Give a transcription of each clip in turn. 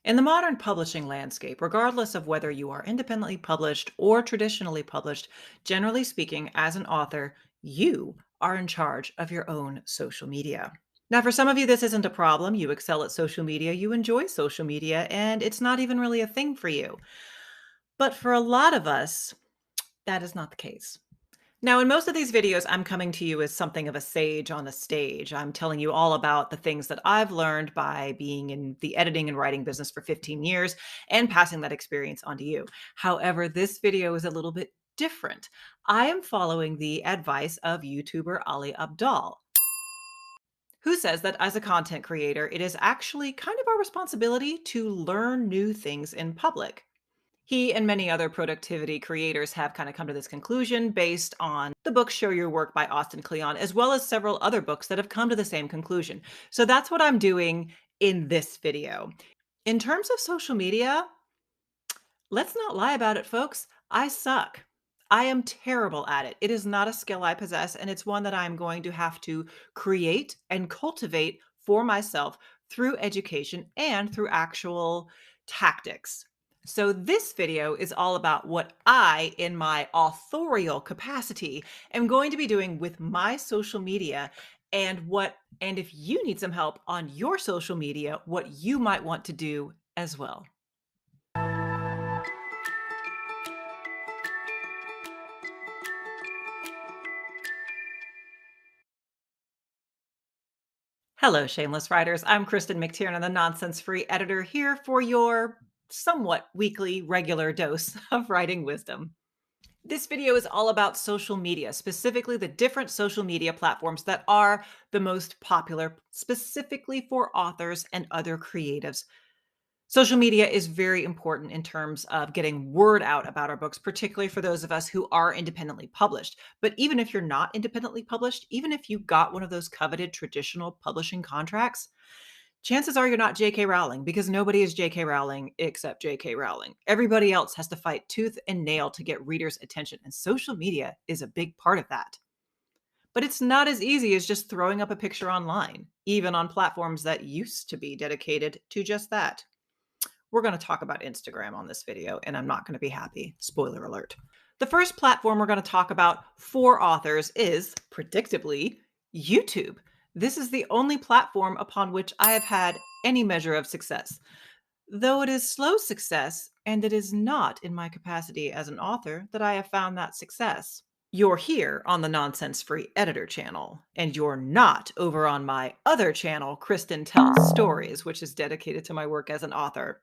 In the modern publishing landscape, regardless of whether you are independently published or traditionally published, generally speaking, as an author, you are in charge of your own social media. Now, for some of you, this isn't a problem. You excel at social media, you enjoy social media, and it's not even really a thing for you. But for a lot of us, that is not the case. Now, in most of these videos, I'm coming to you as something of a sage on a stage. I'm telling you all about the things that I've learned by being in the editing and writing business for 15 years and passing that experience on to you. However, this video is a little bit different. I am following the advice of YouTuber Ali Abdaal, who says that as a content creator, it is actually kind of our responsibility to learn new things in public. He and many other productivity creators have kind of come to this conclusion based on the book Show Your Work by Austin Kleon, as well as several other books that have come to the same conclusion. So that's what I'm doing in this video. In terms of social media, let's not lie about it, folks. I suck. I am terrible at it. It is not a skill I possess, and it's one that I'm going to have to create and cultivate for myself through education and through actual tactics. So, this video is all about what I, in my authorial capacity, am going to be doing with my social media and if you need some help on your social media, what you might want to do as well. Hello, Shameless Writers. I'm Kristen McTiernan, the nonsense free editor, here for your somewhat weekly, regular dose of writing wisdom. This video is all about social media, specifically the different social media platforms that are the most popular, specifically for authors and other creatives. Social media is very important in terms of getting word out about our books, particularly for those of us who are independently published. But even if you're not independently published, even if you got one of those coveted traditional publishing contracts, chances are you're not J.K. Rowling because nobody is J.K. Rowling except J.K. Rowling. Everybody else has to fight tooth and nail to get readers' attention, and social media is a big part of that. But it's not as easy as just throwing up a picture online, even on platforms that used to be dedicated to just that. We're going to talk about Instagram on this video, and I'm not going to be happy. Spoiler alert. The first platform we're going to talk about for authors is, predictably, YouTube. This is the only platform upon which I have had any measure of success. Though it is slow success, and it is not in my capacity as an author that I have found that success. You're here on the Nonsense Free Editor channel, and you're not over on my other channel, Kristen Tells Stories, which is dedicated to my work as an author.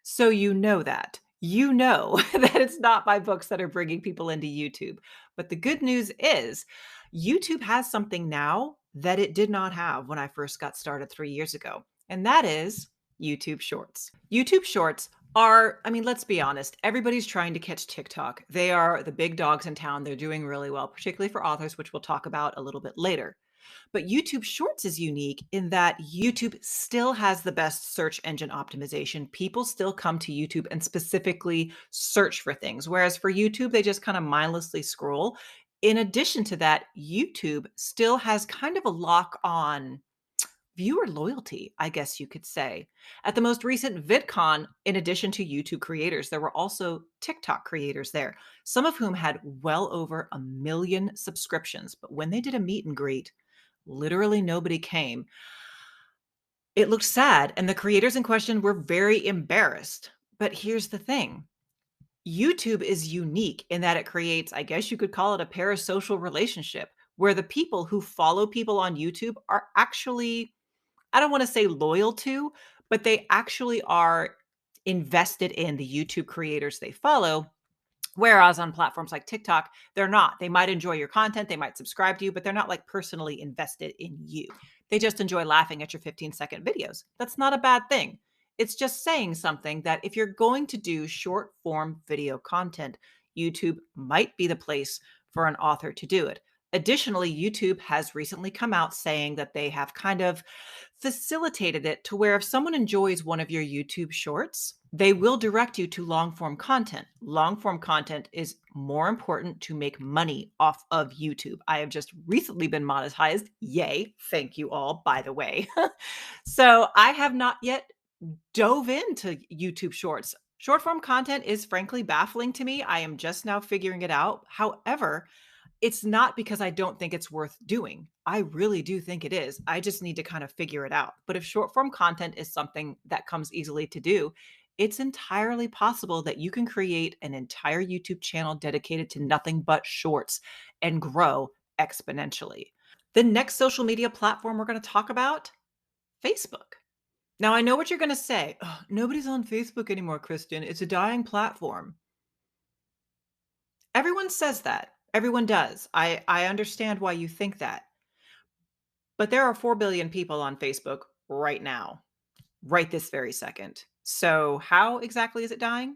So you know that. You know that it's not my books that are bringing people into YouTube. But the good news is YouTube has something now that it did not have when I first got started 3 years ago, and that is YouTube Shorts. YouTube Shorts are, I mean, let's be honest, everybody's trying to catch TikTok. They are the big dogs in town. They're doing really well, particularly for authors, which we'll talk about a little bit later. But YouTube Shorts is unique in that YouTube still has the best search engine optimization. People still come to YouTube and specifically search for things, whereas for YouTube, they just kind of mindlessly scroll. In addition to that, YouTube still has kind of a lock on viewer loyalty, I guess you could say. At the most recent VidCon, in addition to YouTube creators, there were also TikTok creators there, some of whom had well over 1 million subscriptions. But when they did a meet and greet, literally nobody came. It looked sad, and the creators in question were very embarrassed. But here's the thing. YouTube is unique in that it creates, I guess you could call it a parasocial relationship, where the people who follow people on YouTube are actually, I don't want to say loyal to, but they actually are invested in the YouTube creators they follow. Whereas on platforms like TikTok, they're not. They might enjoy your content, they might subscribe to you, but they're not like personally invested in you. They just enjoy laughing at your 15-second videos. That's not a bad thing. It's just saying something that if you're going to do short form video content, YouTube might be the place for an author to do it. Additionally, YouTube has recently come out saying that they have kind of facilitated it to where if someone enjoys one of your YouTube shorts, they will direct you to long form content. Long form content is more important to make money off of YouTube. I have just recently been monetized. Yay. Thank you all, by the way. So I have not yet dove into YouTube Shorts. Short form content is frankly baffling to me. I am just now figuring it out. However, it's not because I don't think it's worth doing. I really do think it is. I just need to kind of figure it out. But if short form content is something that comes easily to do, it's entirely possible that you can create an entire YouTube channel dedicated to nothing but shorts and grow exponentially. The next social media platform we're going to talk about, Facebook. Now, I know what you're going to say. "Ugh, nobody's on Facebook anymore, Kristen. It's a dying platform." Everyone says that. Everyone does. I understand why you think that. But there are 4 billion people on Facebook right now, right this very second. So, how exactly is it dying?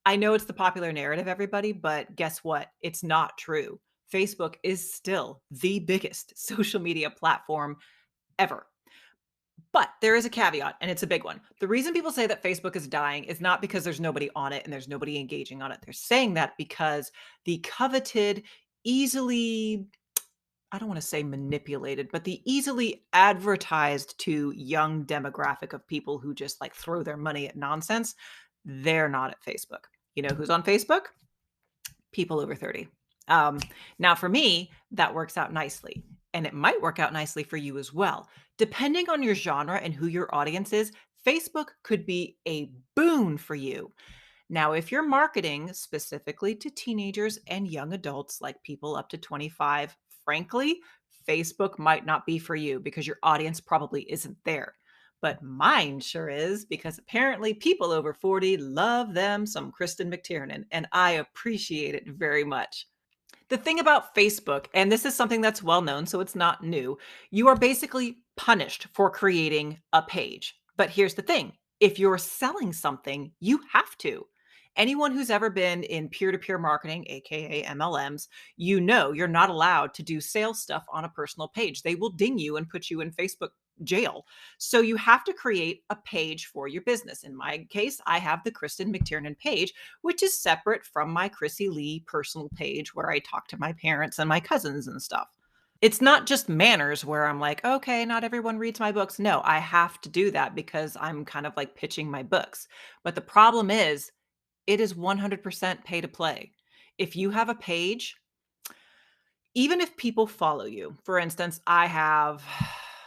I know it's the popular narrative, everybody, but guess what? It's not true. Facebook is still the biggest social media platform ever. But there is a caveat, and it's a big one. The reason people say that Facebook is dying is not because there's nobody on it and there's nobody engaging on it. They're saying that because the coveted, easily, I don't want to say manipulated, but the easily advertised to young demographic of people who just like throw their money at nonsense, they're not at Facebook. You know who's on Facebook? People over 30. Now, for me, that works out nicely. And it might work out nicely for you as well. Depending on your genre and who your audience is, Facebook could be a boon for you. Now, if you're marketing specifically to teenagers and young adults, like people up to 25, frankly, Facebook might not be for you because your audience probably isn't there. But mine sure is, because apparently people over 40 love them some Kristen McTiernan, and I appreciate it very much. The thing about Facebook, and this is something that's well known, so it's not new, you are basically punished for creating a page. But here's the thing, if you're selling something, you have to. Anyone who's ever been in peer to peer marketing, AKA MLMs, you know you're not allowed to do sales stuff on a personal page. They will ding you and put you in Facebook jail. So you have to create a page for your business. In my case, I have the Kristen McTiernan page, which is separate from my Chrissy Lee personal page where I talk to my parents and my cousins and stuff. It's not just manners where I'm like, okay, not everyone reads my books. No, I have to do that because I'm kind of like pitching my books. But the problem is, it is 100% pay to play. If you have a page, even if people follow you, for instance, I have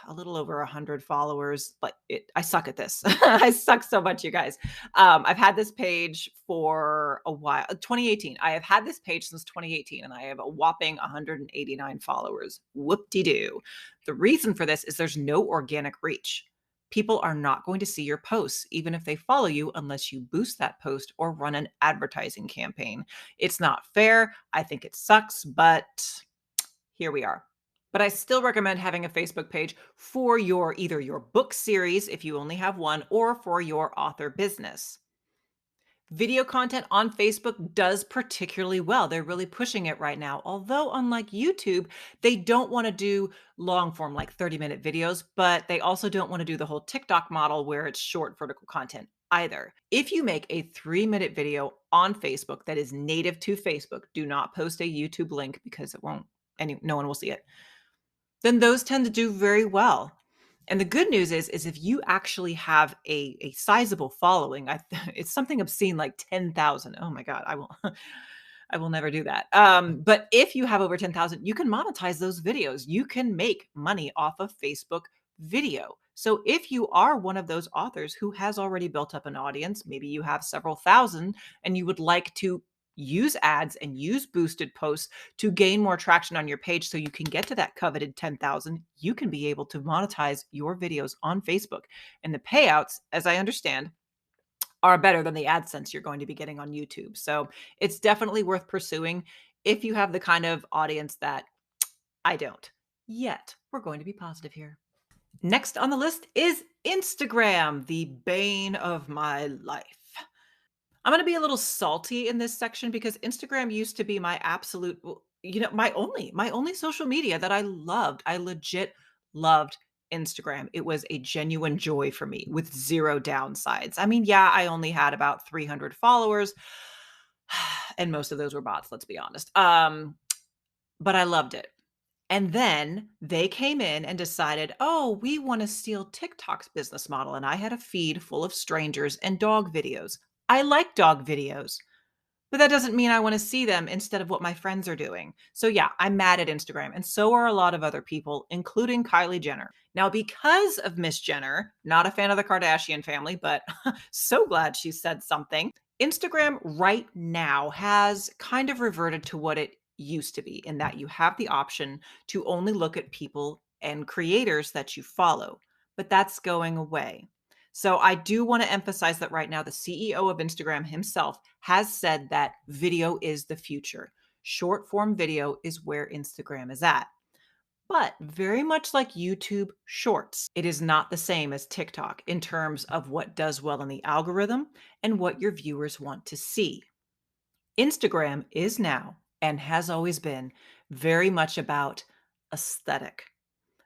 a little over 100 followers, but I suck at this. I suck so much, you guys. I've had this page for a while, 2018. I have had this page since 2018, and I have a whopping 189 followers. Whoop-de-doo. The reason for this is there's no organic reach. People are not going to see your posts, even if they follow you, unless you boost that post or run an advertising campaign. It's not fair. I think it sucks, but here we are. But I still recommend having a Facebook page for your either your book series, if you only have one, or for your author business. Video content on Facebook does particularly well. They're really pushing it right now. Although, unlike YouTube, they don't want to do long form, like 30-minute videos, but they also don't want to do the whole TikTok model where it's short vertical content either. If you make a 3-minute video on Facebook that is native to Facebook, do not post a YouTube link because it won't, no one will see it, then those tend to do very well. And the good news is if you actually have a sizable following, it's something obscene like 10,000. Oh my God, I will I will never do that. But if you have over 10,000, you can monetize those videos. You can make money off of Facebook video. So if you are one of those authors who has already built up an audience, maybe you have several thousand and you would like to use ads and use boosted posts to gain more traction on your page so you can get to that coveted 10,000, you can be able to monetize your videos on Facebook. And the payouts, as I understand, are better than the AdSense you're going to be getting on YouTube. So it's definitely worth pursuing if you have the kind of audience that I don't. Yet, we're going to be positive here. Next on the list is Instagram, the bane of my life. I'm going to be a little salty in this section because Instagram used to be my absolute, my only social media that I loved. I legit loved Instagram. It was a genuine joy for me with zero downsides. I mean, yeah, I only had about 300 followers and most of those were bots, let's be honest. But I loved it. And then they came in and decided, oh, we want to steal TikTok's business model. And I had a feed full of strangers and dog videos. I like dog videos. But that doesn't mean I wanna see them instead of what my friends are doing. So, yeah, I'm mad at Instagram, and so are a lot of other people, including Kylie Jenner. Now, because of Miss Jenner, not a fan of the Kardashian family, but so glad she said something. Instagram right now has kind of reverted to what it used to be, in that you have the option to only look at people and creators that you follow, but that's going away. So I do want to emphasize that right now, the CEO of Instagram himself has said that video is the future. Short form video is where Instagram is at. But very much like YouTube Shorts, it is not the same as TikTok in terms of what does well in the algorithm and what your viewers want to see. Instagram is now and has always been very much about aesthetic.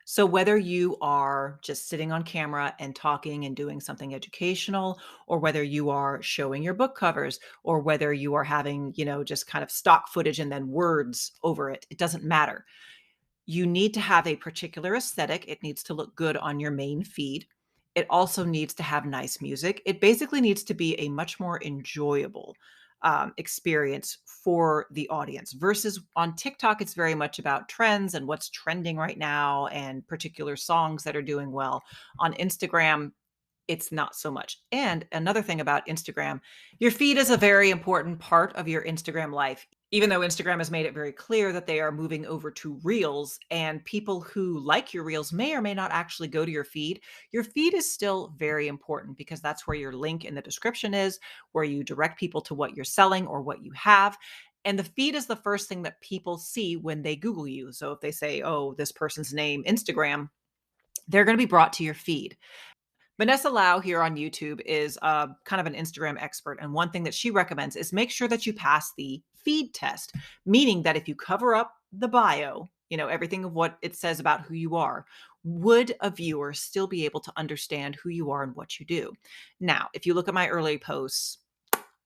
So whether you are just sitting on camera and talking and doing something educational, or whether you are showing your book covers, or whether you are having, just kind of stock footage and then words over it, it doesn't matter. You need to have a particular aesthetic. It needs to look good on your main feed. It also needs to have nice music. It basically needs to be a much more enjoyable experience for the audience versus on TikTok. It's very much about trends and what's trending right now and particular songs that are doing well. On Instagram, it's not so much. And another thing about Instagram, your feed is a very important part of your Instagram life. Even though Instagram has made it very clear that they are moving over to Reels, and people who like your Reels may or may not actually go to your feed is still very important because that's where your link in the description is, where you direct people to what you're selling or what you have. And the feed is the first thing that people see when they Google you. So if they say, oh, this person's name, Instagram, they're going to be brought to your feed. Vanessa Lau here on YouTube is kind of an Instagram expert. And one thing that she recommends is make sure that you pass the feed test, meaning that if you cover up the bio, everything of what it says about who you are, would a viewer still be able to understand who you are and what you do? Now, if you look at my early posts,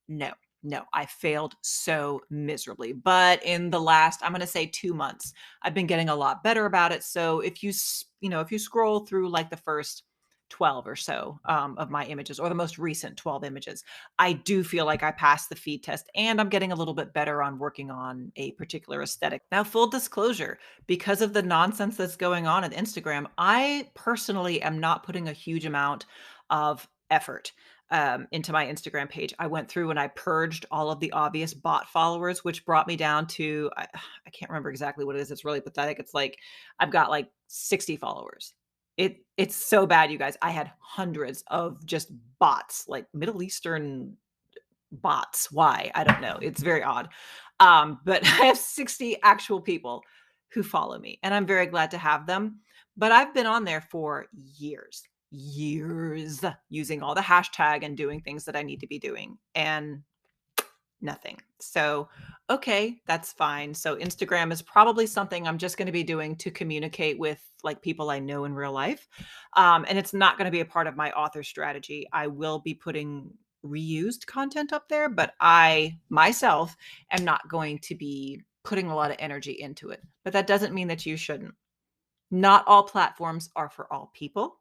no. No, I failed so miserably. But in the last, I'm going to say 2 months, I've been getting a lot better about it. So if you scroll through like the first 12 or so of my images, or the most recent 12 images, I do feel like I passed the feed test and I'm getting a little bit better on working on a particular aesthetic. Now, full disclosure, because of the nonsense that's going on at Instagram, I personally am not putting a huge amount of effort into my Instagram page. I went through and I purged all of the obvious bot followers, which brought me down to, I can't remember exactly what it is. It's really pathetic. It's like I've got like 60 followers. It's so bad, you guys. I had hundreds of just bots, like Middle Eastern bots. Why? I don't know. It's very odd. But I have 60 actual people who follow me, and I'm very glad to have them. But I've been on there for years, using all the hashtag and doing things that I need to be doing. And nothing. So, okay, that's fine. So Instagram is probably something I'm just going to be doing to communicate with like people I know in real life. And it's not going to be a part of my author strategy. I will be putting reused content up there, but I myself am not going to be putting a lot of energy into it. But that doesn't mean that you shouldn't. Not all platforms are for all people.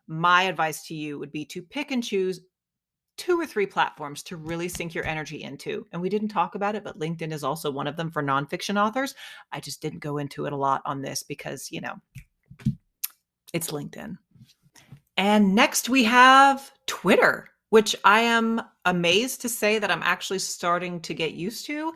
My advice to you would be to pick and choose 2 or 3 platforms to really sink your energy into. And we didn't talk about it, but LinkedIn is also one of them for nonfiction authors. I just didn't go into it a lot on this because, it's LinkedIn. And next we have Twitter, which I am amazed to say that I'm actually starting to get used to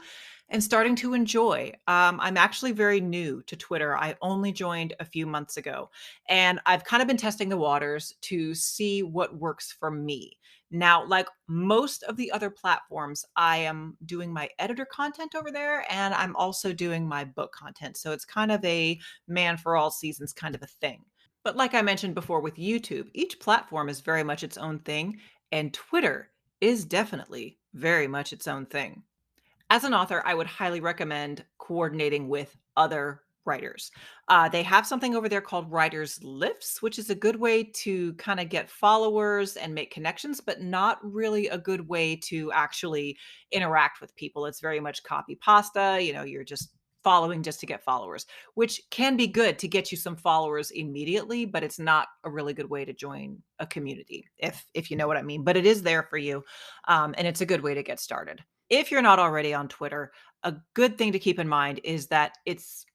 and starting to enjoy. I'm actually very new to Twitter. I only joined a few months ago, and I've kind of been testing the waters to see what works for me. Now, like most of the other platforms, I am doing my editor content over there, and I'm also doing my book content. So it's kind of a man for all seasons kind of a thing. But like I mentioned before with YouTube, each platform is very much its own thing, and Twitter is definitely very much its own thing. As an author, I would highly recommend coordinating with other writers. They have something over there called Writers Lifts, which is a good way to kind of get followers and make connections, but not really a good way to actually interact with people. It's very much copy pasta. You're just following just to get followers, which can be good to get you some followers immediately, but it's not a really good way to join a community, if you know what I mean. But it is there for you, and it's a good way to get started. If you're not already on Twitter, a good thing to keep in mind is that it's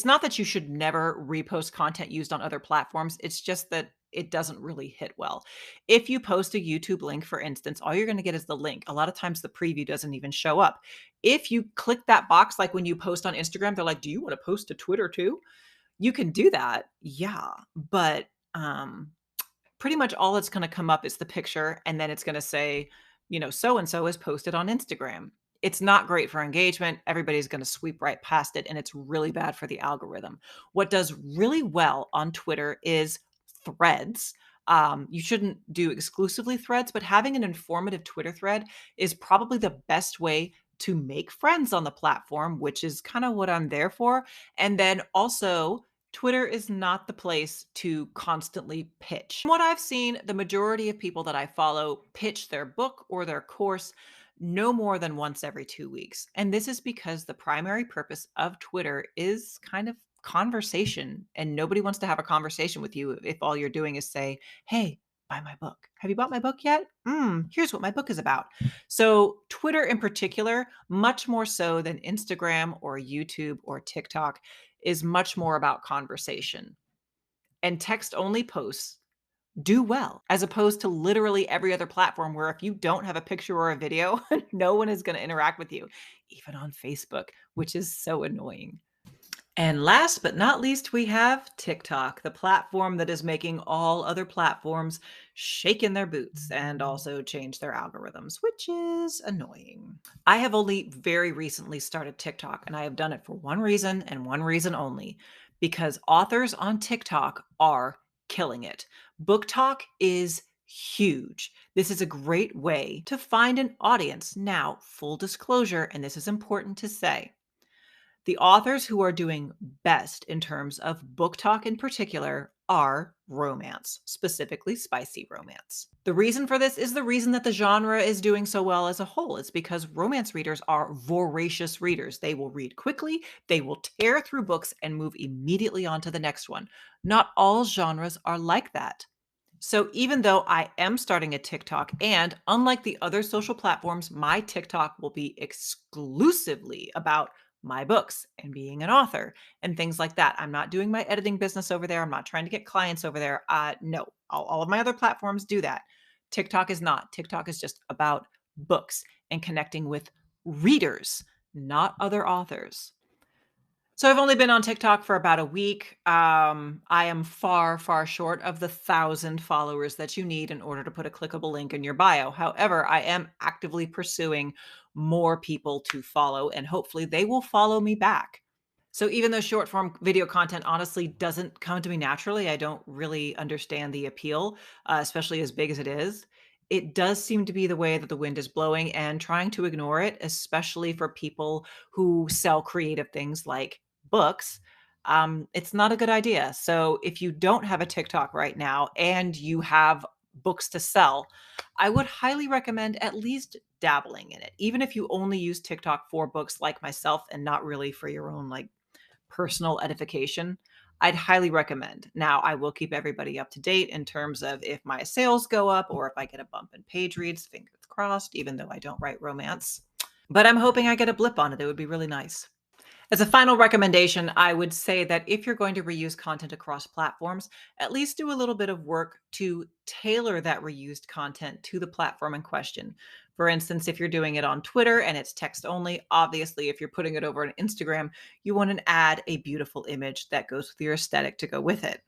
not that you should never repost content used on other platforms. It's just that it doesn't really hit well. If you post a YouTube link, for instance, all you're going to get is the link. A lot of times the preview doesn't even show up. If you click that box, like when you post on Instagram, they're like, do you want to post to Twitter too? You can do that. Yeah. But pretty much all it's going to come up is the picture, and then it's going to say, so and so is posted on Instagram. It's not great for engagement. Everybody's going to sweep right past it, and it's really bad for the algorithm. What does really well on Twitter is threads. You shouldn't do exclusively threads, but having an informative Twitter thread is probably the best way to make friends on the platform, which is kind of what I'm there for. And then also, Twitter is not the place to constantly pitch. From what I've seen, the majority of people that I follow pitch their book or their course no more than once every 2 weeks. And this is because the primary purpose of Twitter is kind of conversation. And nobody wants to have a conversation with you if all you're doing is say, hey, buy my book. Have you bought my book yet? Here's what my book is about. So, Twitter in particular, much more so than Instagram or YouTube or TikTok, is much more about conversation. And text only posts do well, as opposed to literally every other platform where if you don't have a picture or a video, no one is going to interact with you, even on Facebook, which is so annoying. And last but not least, we have TikTok, the platform that is making all other platforms shake in their boots and also change their algorithms, which is annoying. I have only very recently started TikTok, and I have done it for one reason and one reason only, because authors on TikTok are killing it. Book Talk is huge. This is a great way to find an audience. Now, full disclosure, and this is important to say, the authors who are doing best in terms of book talk in particular are romance, specifically spicy romance. The reason for this is the reason that the genre is doing so well as a whole. It's because romance readers are voracious readers. They will read quickly, they will tear through books and move immediately on to the next one. Not all genres are like that. So even though I am starting a TikTok, and unlike the other social platforms, my TikTok will be exclusively about my books and being an author and things like that. I'm not doing my editing business over there. I'm not trying to get clients over there. No, all of my other platforms do that. TikTok is not. TikTok is just about books and connecting with readers, not other authors. So I've only been on TikTok for about a week. I am far, far short of the 1,000 followers that you need in order to put a clickable link in your bio. However, I am actively pursuing more people to follow, and hopefully they will follow me back. So even though short form video content honestly doesn't come to me naturally, I don't really understand the appeal, especially as big as it is. It does seem to be the way that the wind is blowing, and trying to ignore it, especially for people who sell creative things like books, it's not a good idea. So if you don't have a TikTok right now and you have books to sell, I would highly recommend at least dabbling in it. Even if you only use TikTok for books like myself and not really for your own like personal edification, I'd highly recommend. Now, I will keep everybody up to date in terms of if my sales go up or if I get a bump in page reads, fingers crossed, even though I don't write romance. But I'm hoping I get a blip on it. It would be really nice. As a final recommendation, I would say that if you're going to reuse content across platforms, at least do a little bit of work to tailor that reused content to the platform in question. For instance, if you're doing it on Twitter and it's text only, obviously, if you're putting it over on Instagram, you want to add a beautiful image that goes with your aesthetic to go with it.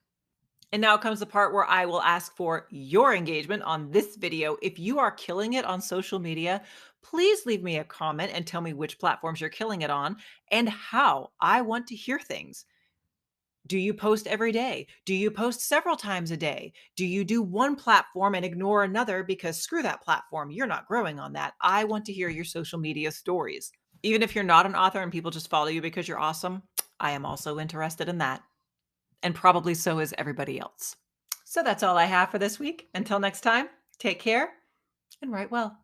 And now comes the part where I will ask for your engagement on this video. If you are killing it on social media, please leave me a comment and tell me which platforms you're killing it on and how. I want to hear things. Do you post every day? Do you post several times a day? Do you do one platform and ignore another because screw that platform? You're not growing on that. I want to hear your social media stories. Even if you're not an author and people just follow you because you're awesome, I am also interested in that. And probably so is everybody else. So that's all I have for this week. Until next time, take care and write well.